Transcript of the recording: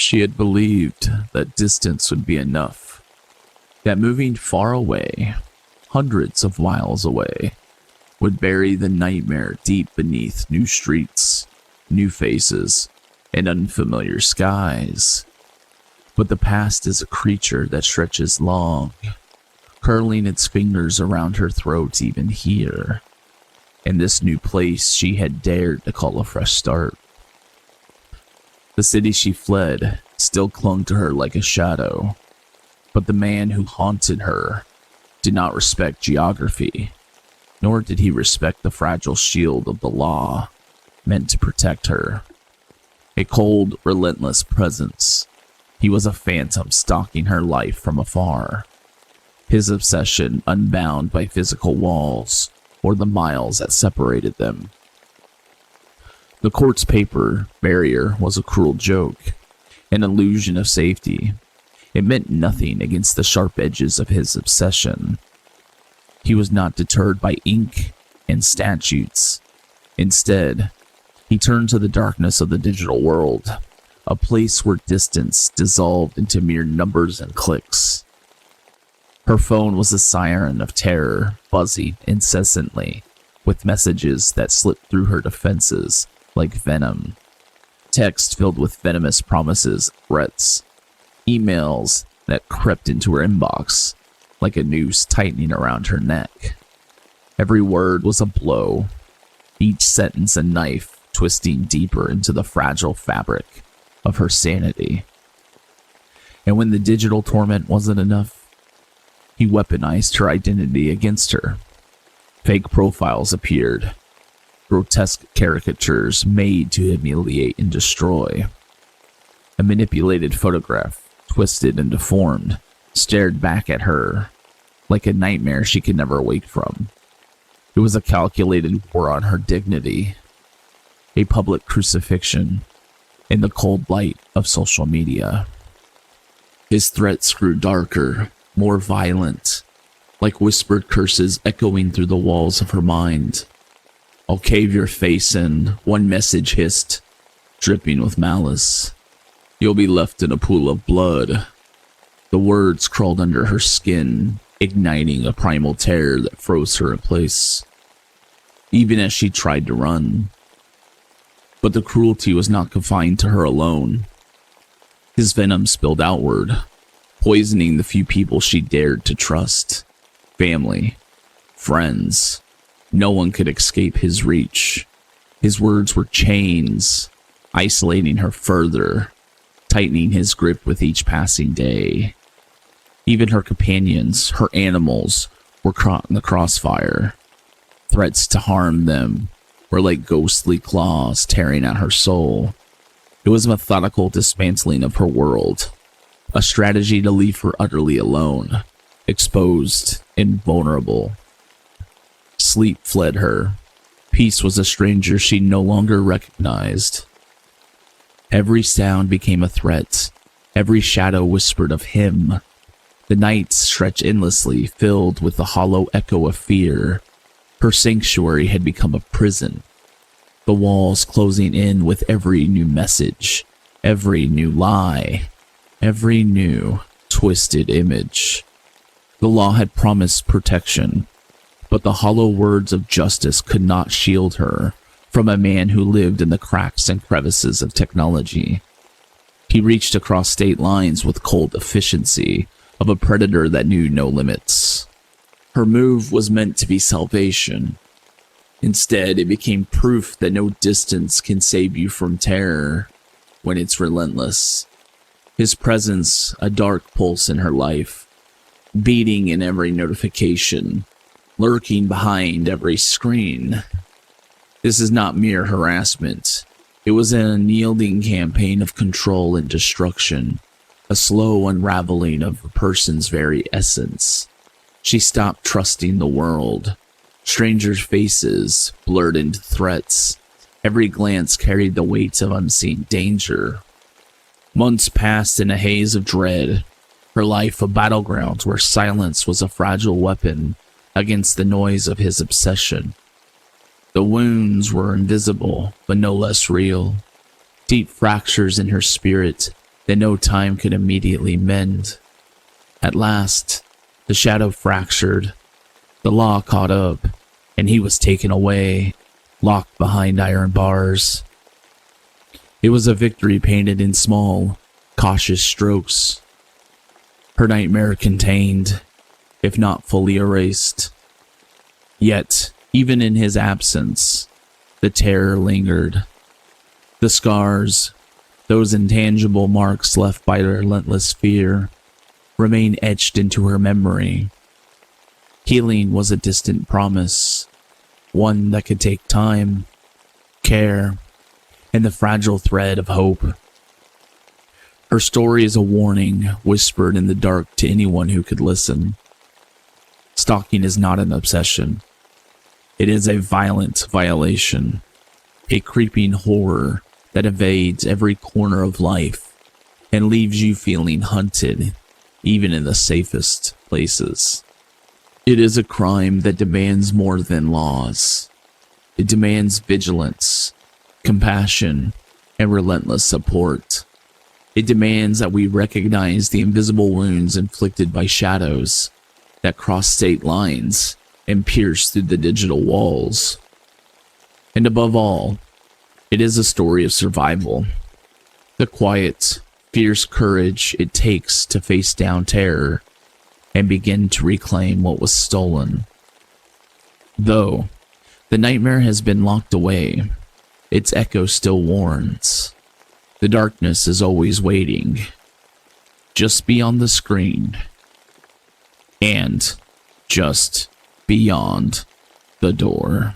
She had believed that distance would be enough, that moving far away, hundreds of miles away, would bury the nightmare deep beneath new streets, new faces, and unfamiliar skies. But the past is a creature that stretches long, curling its fingers around her throat even here. In this new place she had dared to call a fresh start. The city she fled still clung to her like a shadow, but the man who haunted her did not respect geography, nor did he respect the fragile shield of the law meant to protect her. A cold, relentless presence. He was a phantom stalking her life from afar, his obsession unbound by physical walls or the miles that separated them. The court's paper barrier was a cruel joke, an illusion of safety. It meant nothing against the sharp edges of his obsession. He was not deterred by ink and statutes. Instead, he turned to the darkness of the digital world, a place where distance dissolved into mere numbers and clicks. Her phone was a siren of terror, buzzing incessantly, with messages that slipped through her defenses like venom. Text filled with venomous promises, threats, emails that crept into her inbox like a noose tightening around her neck. Every word was a blow, each sentence a knife twisting deeper into the fragile fabric of her sanity. And when the digital torment wasn't enough, he weaponized her identity against her. Fake profiles appeared, grotesque caricatures made to humiliate and destroy. A manipulated photograph, twisted and deformed, stared back at her like a nightmare she could never wake from. It was a calculated war on her dignity, a public crucifixion in the cold light of social media. His threats grew darker, more violent, like whispered curses echoing through the walls of her mind. "I'll cave your face in," one message hissed, dripping with malice. "You'll be left in a pool of blood." The words crawled under her skin, igniting a primal terror that froze her in place, even as she tried to run. But the cruelty was not confined to her alone. His venom spilled outward, poisoning the few people she dared to trust. Family, friends. No one could escape his reach. His words were chains, isolating her further, tightening his grip with each passing day. Even her companions, her animals, were caught in the crossfire. Threats to harm them were like ghostly claws tearing at her soul. It was a methodical dismantling of her world, a strategy to leave her utterly alone, exposed and vulnerable. Sleep fled her. Peace was a stranger she no longer recognized. Every sound became a threat. Every shadow whispered of him. The nights stretched endlessly, filled with the hollow echo of fear. Her sanctuary had become a prison, the walls closing in with every new message, every new lie, every new twisted image. The law had promised protection, but the hollow words of justice could not shield her from a man who lived in the cracks and crevices of technology. He reached across state lines with cold efficiency of a predator that knew no limits. Her move was meant to be salvation. Instead, it became proof that no distance can save you from terror when it's relentless. His presence, a dark pulse in her life, beating in every notification, lurking behind every screen. This is not mere harassment. It was an unyielding campaign of control and destruction, a slow unraveling of a person's very essence. She stopped trusting the world. Strangers' faces blurred into threats. Every glance carried the weight of unseen danger. Months passed in a haze of dread, her life a battleground where silence was a fragile weapon against the noise of his obsession. The wounds were invisible, but no less real. Deep fractures in her spirit that no time could immediately mend. At last, the shadow fractured, the law caught up, and he was taken away, locked behind iron bars. It was a victory painted in small, cautious strokes. Her nightmare contained, if not fully erased. Yet, even in his absence, the terror lingered. The scars, those intangible marks left by relentless fear, remained etched into her memory. Healing was a distant promise, one that could take time, care, and the fragile thread of hope. Her story is a warning whispered in the dark to anyone who could listen. Stalking is not an obsession. It is a violent violation, a creeping horror that invades every corner of life and leaves you feeling hunted, even in the safest places. It is a crime that demands more than laws. It demands vigilance, compassion, and relentless support. It demands that we recognize the invisible wounds inflicted by shadows that cross state lines and pierce through the digital walls. And above all, it is a story of survival. The quiet, fierce courage it takes to face down terror and begin to reclaim what was stolen. Though the nightmare has been locked away, its echo still warns. The darkness is always waiting, just beyond the screen, and just beyond the door.